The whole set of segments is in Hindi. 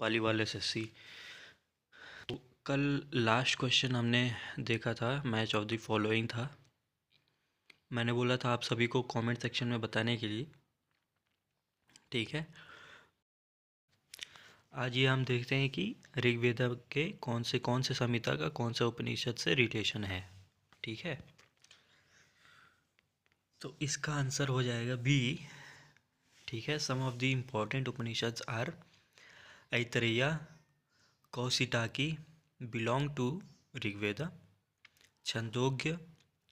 पाली वाले एसएससी। कल लास्ट क्वेश्चन हमने देखा था, मैच ऑफ द फॉलोइंग था। मैंने बोला था आप सभी को कमेंट सेक्शन में बताने के लिए, ठीक है। आज ये हम देखते हैं कि ऋग्वेद के कौन से संहिता का कौन से उपनिषद से रिलेशन है, ठीक है। तो इसका आंसर हो जाएगा बी, ठीक है। Some of the important Upanishads are Aitareya, Kaushiki belong to Rigveda, Chandogya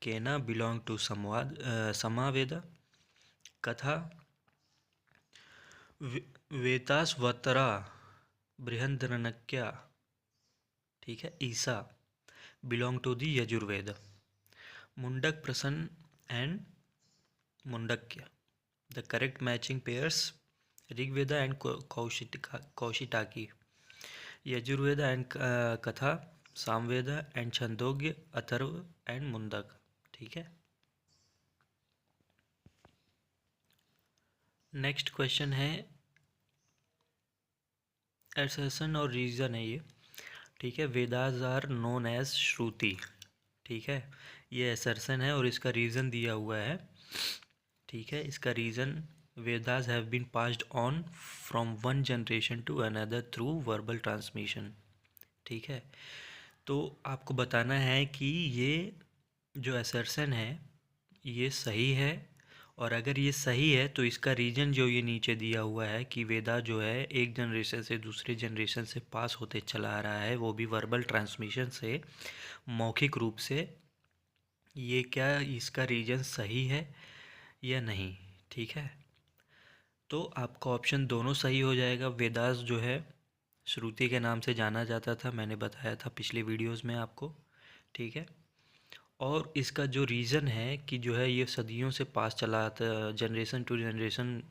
Kena belong to Samaveda, Katha Shvetashvatara Brihadaranyaka, ठीक है, Isha belong to the Yajurveda, Mundaka Prashna and Mandukya. The correct matching pairs Rigveda and Kaushiki, Yajurveda and Katha, Samaveda and Chandogya, Atharva and Mundaka, ठीक है। नेक्स्ट क्वेश्चन है, एसेशन और रीजन है ये, ठीक है। Vedas are known as Shruti, ठीक है। ये एसर्शन है और इसका रीज़न दिया हुआ है, ठीक है। इसका reason, Vedas have been passed on from one generation to another through verbal transmission, ठीक है। तो आपको बताना है कि ये जो एसर्शन है ये सही है, और अगर ये सही है तो इसका रीजन जो ये नीचे दिया हुआ है कि वेदा जो है एक जनरेशन से दूसरे जनरेशन से पास होते चला आ रहा है, वो भी वर्बल ट्रांसमिशन से, मौखिक रूप से। ये क्या इसका रीजन सही है या नहीं, ठीक है। तो आपका ऑप्शन दोनों सही हो जाएगा। वेदास जो है श्रुति के नाम से जाना जाता था, मैंने बताया था पिछले वीडियोस में आपको, ठीक है। और इसका जो रीज़न है कि जो है ये सदियों से पास चला आता, जनरेशन टू जनरेशन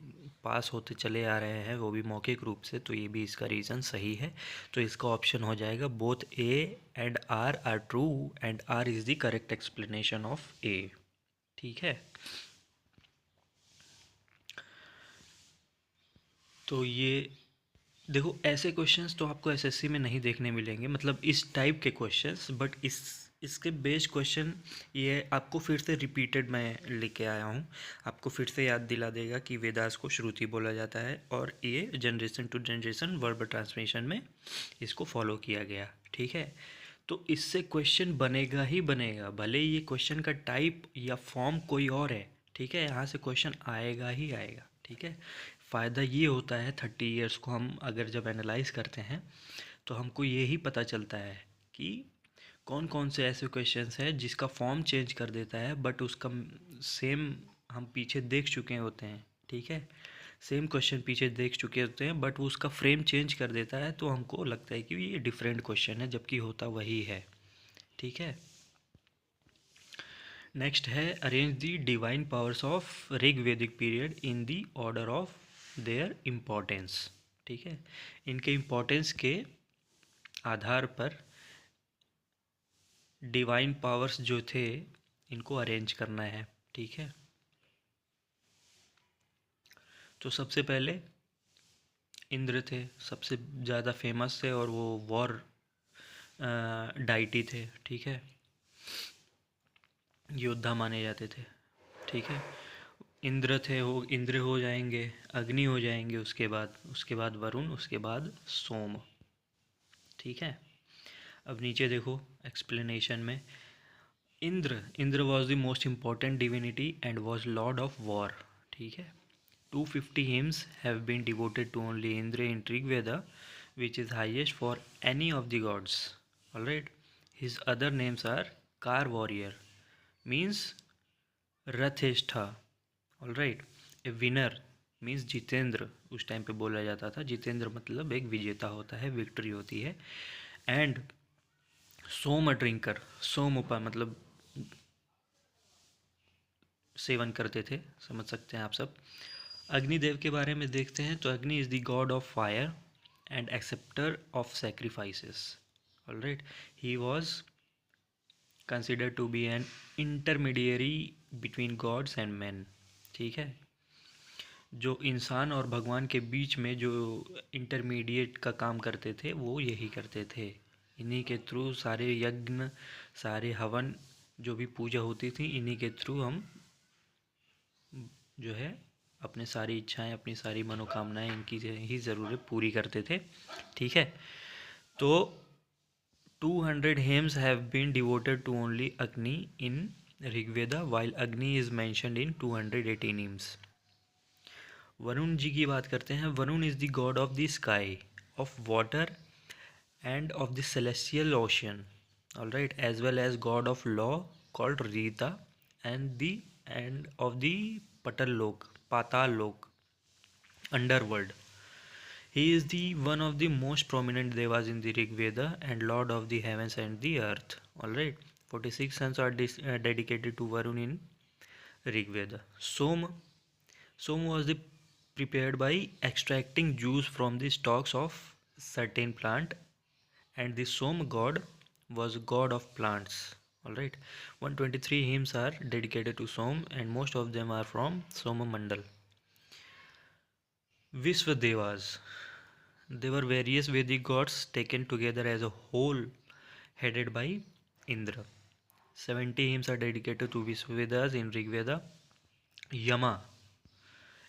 पास होते चले आ रहे हैं, वो भी मौखिक रूप से, तो ये भी इसका रीज़न सही है। तो इसका ऑप्शन हो जाएगा both A and R are true and R is the correct explanation of A, ठीक है। तो ये देखो, ऐसे क्वेश्चंस तो आपको एसएससी में नहीं देखने मिलेंगे, मतलब इस टाइप के क्वेश्चंस, बट इसके बेस्ड क्वेश्चन ये आपको फिर से रिपीटेड मैं लेके आया हूँ। आपको फिर से याद दिला देगा कि वेदास को श्रुति बोला जाता है और ये generation to generation verbal transmission में इसको फॉलो किया गया, ठीक है। तो इससे क्वेश्चन बनेगा ही बनेगा, भले ये क्वेश्चन का टाइप या फॉर्म कोई और है, ठीक है। यहाँ से क्वेश्चन आएगा ही आएगा, ठीक है। फ़ायदा ये होता है 30 ईयर्स को हम अगर जब एनालाइज करते हैं तो हमको ये ही पता चलता है कि कौन कौन से ऐसे क्वेश्चंस हैं जिसका फॉर्म चेंज कर देता है, बट उसका सेम हम पीछे देख चुके होते हैं, ठीक है। सेम क्वेश्चन पीछे देख चुके होते हैं, बट वो उसका फ्रेम चेंज कर देता है, तो हमको लगता है कि ये डिफरेंट क्वेश्चन है, जबकि होता वही है, ठीक है। नेक्स्ट है, arrange the divine powers of Rigvedic period in the order of their importance, ठीक है। इनके इम्पोर्टेंस के आधार पर डिवाइन पावर्स जो थे इनको अरेंज करना है, ठीक है। तो सबसे पहले इंद्र थे, सबसे ज़्यादा फेमस थे, और वो वॉर डाइटी थे, ठीक है, योद्धा माने जाते थे, ठीक है। इंद्र हो जाएंगे, अग्नि हो जाएंगे, उसके बाद वरुण, उसके बाद सोम, ठीक है। अब नीचे देखो एक्सप्लेनेशन में, Indra was the most important divinity and was Lord of war, ठीक है। 250 hymns have been devoted to only Indra in Rigveda, which is highest for any of the gods. Alright, his other names are Car Warrior, means Ratheshtha. Alright, a winner means Jitendra, उस टाइम पे बोला जाता था, जितेंद्र मतलब एक विजेता होता है, विक्ट्री होती है। एंड सोम अ ड्रिंकर, सोम उपा मतलब सेवन करते थे, समझ सकते हैं आप सब। अग्निदेव के बारे में देखते हैं, तो Agni is the god of fire and acceptor of sacrifices, alright. He was considered to be an intermediary between gods and man, ठीक है। जो इंसान और भगवान के बीच में जो इंटरमीडिएट का काम करते थे वो यही करते थे। इन्हीं के थ्रू सारे यज्ञ, सारे हवन, जो भी पूजा होती थी, इन्हीं के थ्रू हम जो है अपने सारी इच्छाएं, अपनी सारी मनोकामनाएं, इनकी ही ज़रूरत पूरी करते थे। ठीक है, तो 200 hymns have been devoted to only Agni in Rigveda, while Agni is mentioned in 218 hymns. Varun ji की बात करते हैं। Varun is the god of the sky, of water and of the celestial ocean, all right, as well as god of law called Rita and the end of the Patal Lok, पाताल लोक, underworld. He is the one of the most prominent devas in the Rig Veda and lord of the heavens and the earth. All right, 46 sons are dedicated to Varun in Rig Veda. Som was the prepared by extracting juice from the stalks of certain plant, and the Som god was god of plants. All right, 123 hymns are dedicated to Som, and most of them are from Soma Mandal. Vishwadevas. They were various Vedic gods taken together as a whole, headed by Indra. 70 hymns are dedicated to Vishwadewas in Rig Veda. Yama.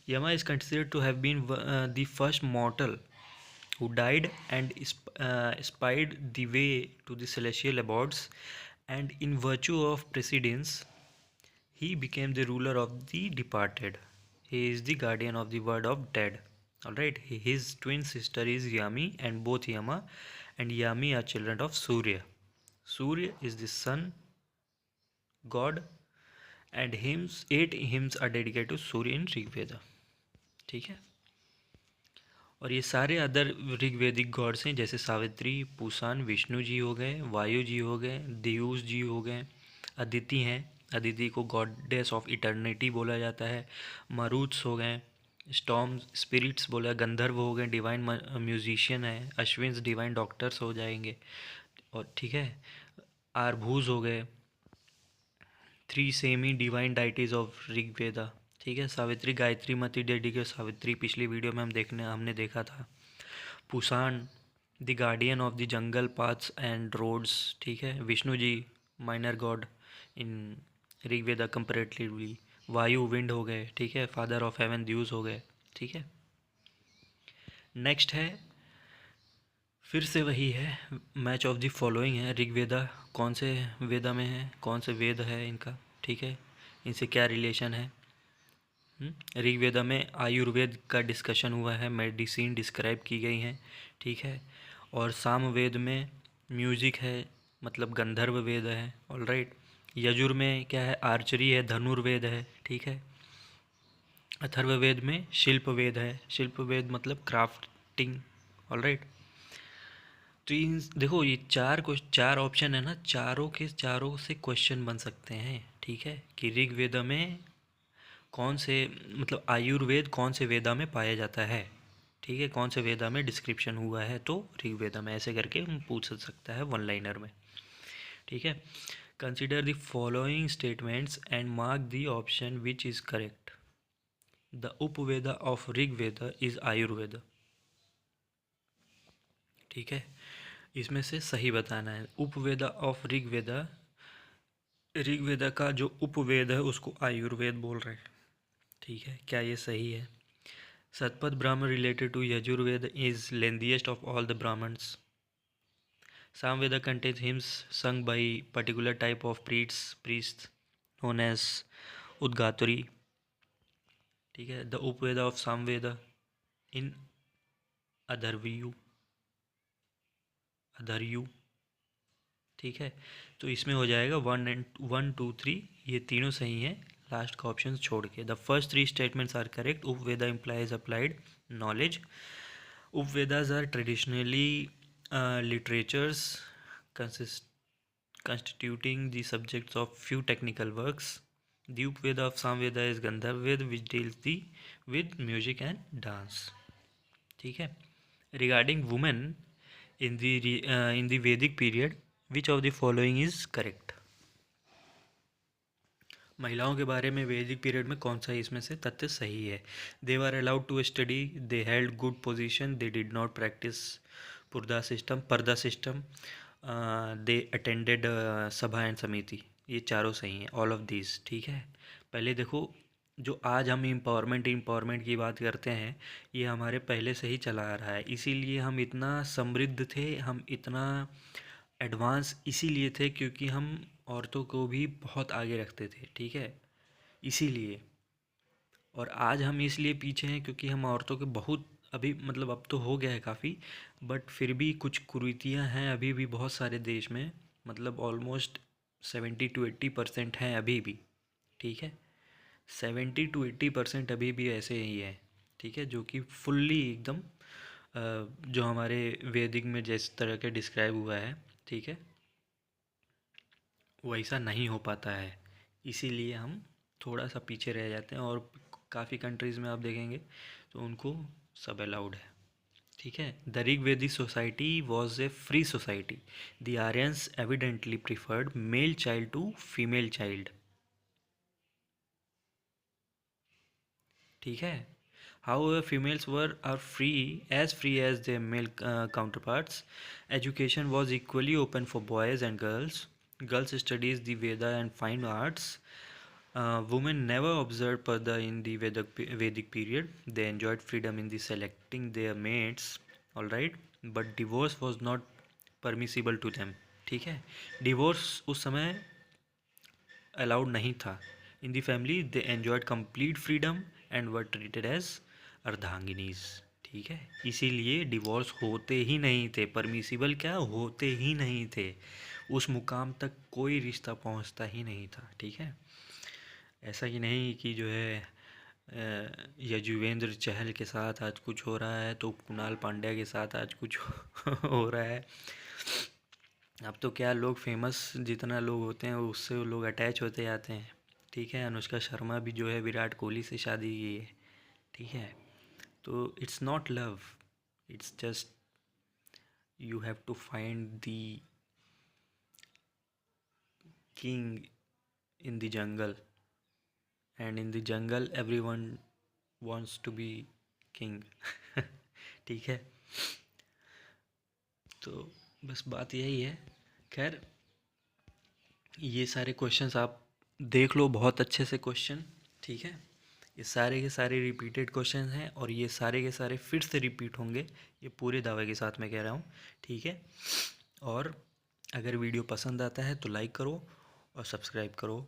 Yama is considered to have been the first mortal who died and spied the way to the celestial abodes, and in virtue of precedence, he became the ruler of the departed. He is the guardian of the world of dead. Alright, his twin sister is Yami, and both Yama and Yami are children of Surya. Surya is the sun god, and hymns, 8 hymns are dedicated to Surya in Rig Veda. ठीक है, और ये सारे अदर ऋग्वेदिक गॉड्स हैं, जैसे सावित्री, पूसान, विष्णु जी हो गए, वायु जी हो गए, देवस जी हो गए, अदिति हैं, अदिति को गॉडेस ऑफ इटर्निटी बोला जाता है, मरुत्स हो गए, स्टॉर्म स्पिरिट्स बोला, गंधर्व हो गए, डिवाइन म्यूजिशियन है, अश्विन्स डिवाइन डॉक्टर्स हो जाएंगे, और ठीक है, आरभूज हो गए, 3 semi divine deities of Rigveda. ठीक है, सावित्री, गायत्री, मति, डेडिकेट सावित्री पिछली वीडियो में हमने देखा था। Pushan the guardian of the jungle paths and roads. ठीक है, Vishnu ji minor god in Rigveda comparatively. Vayu wind हो गए, ठीक है, फादर ऑफ हेवन द्यूस हो गए। ठीक है, नेक्स्ट है, फिर से वही है, मैच ऑफ द फॉलोइंग है। ऋग्वेदा कौन से वेदा में है, कौन से वेद है इनका, ठीक है, इनसे क्या रिलेशन है। ऋग्वेदा में आयुर्वेद का डिस्कशन हुआ है, मेडिसिन डिस्क्राइब की गई हैं। ठीक है, और सामवेद में म्यूजिक है, मतलब गंधर्व वेद है। ऑलराइट, यजुर में क्या है, आर्चरी है, धनुर्वेद है। ठीक है, अथर्ववेद में शिल्प वेद है, शिल्प वेद मतलब क्राफ्टिंग। ऑलराइट, तो इन देखो ये चार ऑप्शन है ना, चारों के चारों से क्वेश्चन बन सकते हैं। ठीक है, कि ऋग्वेद में कौन से, मतलब आयुर्वेद कौन से वेदा में पाया जाता है। ठीक है, कौन से वेदा में डिस्क्रिप्शन हुआ है, तो ऋग्वेदा में, ऐसे करके हम पूछ सकता है वन लाइनर में। ठीक है, consider the following statements and mark the option which is correct. The Upaveda of Rigveda is Ayurveda. ठीक है, इसमें से सही बताना है। उपवेदा ऑफ ऋग्वेदा, ऋग्वेदा का जो उपवेद है उसको आयुर्वेद बोल रहे हैं। ठीक है, क्या ये सही है। Satpad Brahman related to Yajurveda is lengthiest of all the Brahmans. Samveda contains hymns sung by particular type of priests known as Udgaturi. ठीक है, the Upveda of Samveda in Adharyu। ठीक है, तो इसमें हो जाएगा 1 2 3, ये तीनों सही हैं, लास्ट का ऑप्शन छोड़ के। The first 3 statements are correct. Upaveda implies applied knowledge. Upavedas are traditionally literatures constituting the subjects of few technical works. The Upveda of Samveda is Gandharvveda, which deals with music and dance. ठीक है, regarding women in the Vedic period, which of the following is correct? महिलाओं के बारे में वैदिक पीरियड में कौन सा इसमें से तथ्य सही है? They were allowed to study, they held good position, they did not practise purdah system, they attended sabha and samiti. ये चारों सही हैं, ऑल ऑफ दीज। ठीक है, पहले देखो, जो आज हम इम्पावरमेंट की बात करते हैं, ये हमारे पहले से ही चला आ रहा है। इसीलिए हम इतना समृद्ध थे, हम इतना एडवांस इसीलिए थे क्योंकि हम औरतों को भी बहुत आगे रखते थे। ठीक है, इसीलिए। और आज हम इसलिए पीछे हैं क्योंकि हम औरतों के बहुत, अभी मतलब अब तो हो गया है काफ़ी, बट फिर भी कुछ कुरीतियाँ हैं अभी भी बहुत सारे देश में। मतलब ऑलमोस्ट 70 to 80% हैं अभी भी। ठीक है, 70 to 80% अभी भी ऐसे ही है। ठीक है, जो कि फुल्ली एकदम जो हमारे वैदिक में जिस तरह के डिस्क्राइब हुआ है, ठीक है, वैसा नहीं हो पाता है। इसीलिए हम थोड़ा सा पीछे रह जाते हैं। और काफ़ी कंट्रीज़ में आप देखेंगे तो उनको सब अलाउड है। ठीक है, the Rig Vedic society was a free society. The Aryans evidently preferred male child to female child. ठीक है, however females were are free as their male counterparts. Education was equally open for boys and girls. Girls studies the Veda and fine arts. Women never observed Parda in the Vedic period. They enjoyed freedom in the selecting their mates, all right, but divorce was not permissible to them. ठीक है, डिवोर्स उस समय अलाउड नहीं था। In the family they enjoyed complete freedom and were treated as ardhanginis. ठीक है, इसीलिए डिवोर्स होते ही नहीं थे, परमिसिबल क्या होते ही नहीं थे, उस मुकाम तक कोई रिश्ता पहुंचता ही नहीं था। ठीक है, ऐसा ही नहीं कि जो है यजुवेंद्र चहल के साथ आज कुछ हो रहा है तो कुणाल पांड्या के साथ आज कुछ हो रहा है। अब तो क्या, लोग फेमस जितना लोग होते हैं उससे वो लोग अटैच होते जाते हैं। ठीक है, अनुष्का शर्मा भी जो है विराट कोहली से शादी की है। ठीक है, तो it's not love, it's just you have to find the king in the jungle, and in the jungle everyone wants to be king. ठीक है, तो बस बात यही है। खैर, ये सारे क्वेश्चंस आप देख लो, बहुत अच्छे से क्वेश्चन। ठीक है, ये सारे के सारे रिपीटेड क्वेश्चन हैं और ये सारे के सारे फिर से रिपीट होंगे, ये पूरे दावे के साथ मैं कह रहा हूँ। ठीक है, और अगर वीडियो पसंद आता है तो लाइक करो और सब्सक्राइब करो,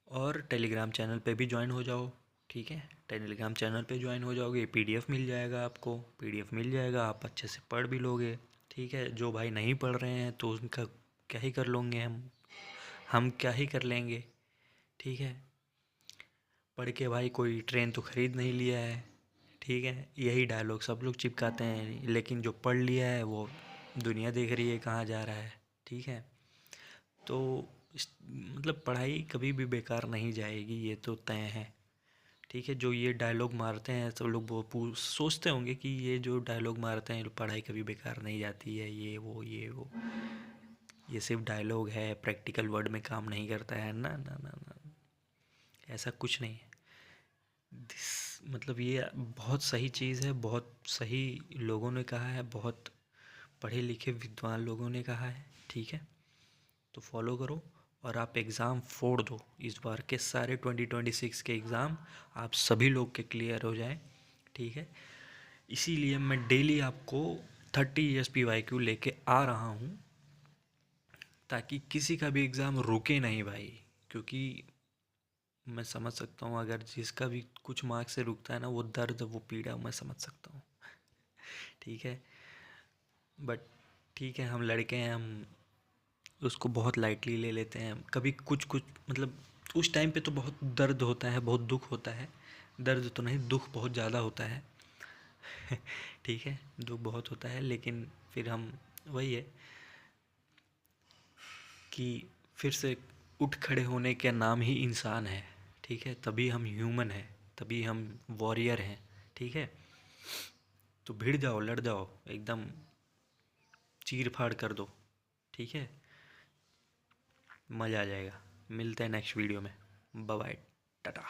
और टेलीग्राम चैनल पे भी ज्वाइन हो जाओ। ठीक है, टेलीग्राम चैनल पे ज्वाइन हो जाओगे, पीडीएफ मिल जाएगा आपको, पीडीएफ मिल जाएगा, आप अच्छे से पढ़ भी लोगे। ठीक है, जो भाई नहीं पढ़ रहे हैं तो उनका क्या ही कर लोगे, हम क्या ही कर लेंगे। ठीक है, पढ़ के भाई कोई ट्रेन तो ख़रीद नहीं लिया है। ठीक है, यही डायलॉग सब लोग चिपकाते हैं, लेकिन जो पढ़ लिया है वो दुनिया देख रही है कहाँ जा रहा है। ठीक है, तो मतलब पढ़ाई कभी भी बेकार नहीं जाएगी, ये तो तय है। ठीक है, जो ये डायलॉग मारते हैं सब लोग वो सोचते होंगे कि ये जो डायलॉग मारते हैं पढ़ाई कभी बेकार नहीं जाती है, ये वो ये सिर्फ डायलॉग है, प्रैक्टिकल वर्ड में काम नहीं करता है। ना ना ना ना, ऐसा कुछ नहीं है। मतलब ये बहुत सही चीज़ है, बहुत सही लोगों ने कहा है, बहुत पढ़े लिखे विद्वान लोगों ने कहा है। ठीक है, तो फॉलो करो और आप एग्ज़ाम फोड़ दो। इस बार के सारे 2026 के एग्ज़ाम आप सभी लोग के क्लियर हो जाए। ठीक है, इसीलिए मैं डेली आपको 30 ESP लेके आ रहा हूँ, ताकि किसी का भी एग्ज़ाम रुके नहीं भाई। क्योंकि मैं समझ सकता हूँ, अगर जिसका भी कुछ मार्क्स से रुकता है ना, वो दर्द, वो पीड़ा मैं समझ सकता हूँ। ठीक है, बट ठीक है, हम लड़के हैं, हम उसको बहुत लाइटली ले लेते हैं। कभी कुछ कुछ मतलब उस टाइम पे तो बहुत दर्द होता है, बहुत दुख होता है। दर्द तो नहीं, दुख बहुत ज़्यादा होता है। ठीक है, दुख बहुत होता है, लेकिन फिर हम, वही है कि फिर से उठ खड़े होने का नाम ही इंसान है। ठीक है, तभी हम ह्यूमन हैं, तभी हम वॉरियर हैं। ठीक है, तो भिड़ जाओ, लड़ जाओ, एकदम चीर फाड़ कर दो। ठीक है, मज़ा आ जाएगा। मिलते हैं नेक्स्ट वीडियो में। Bye bye, Tata.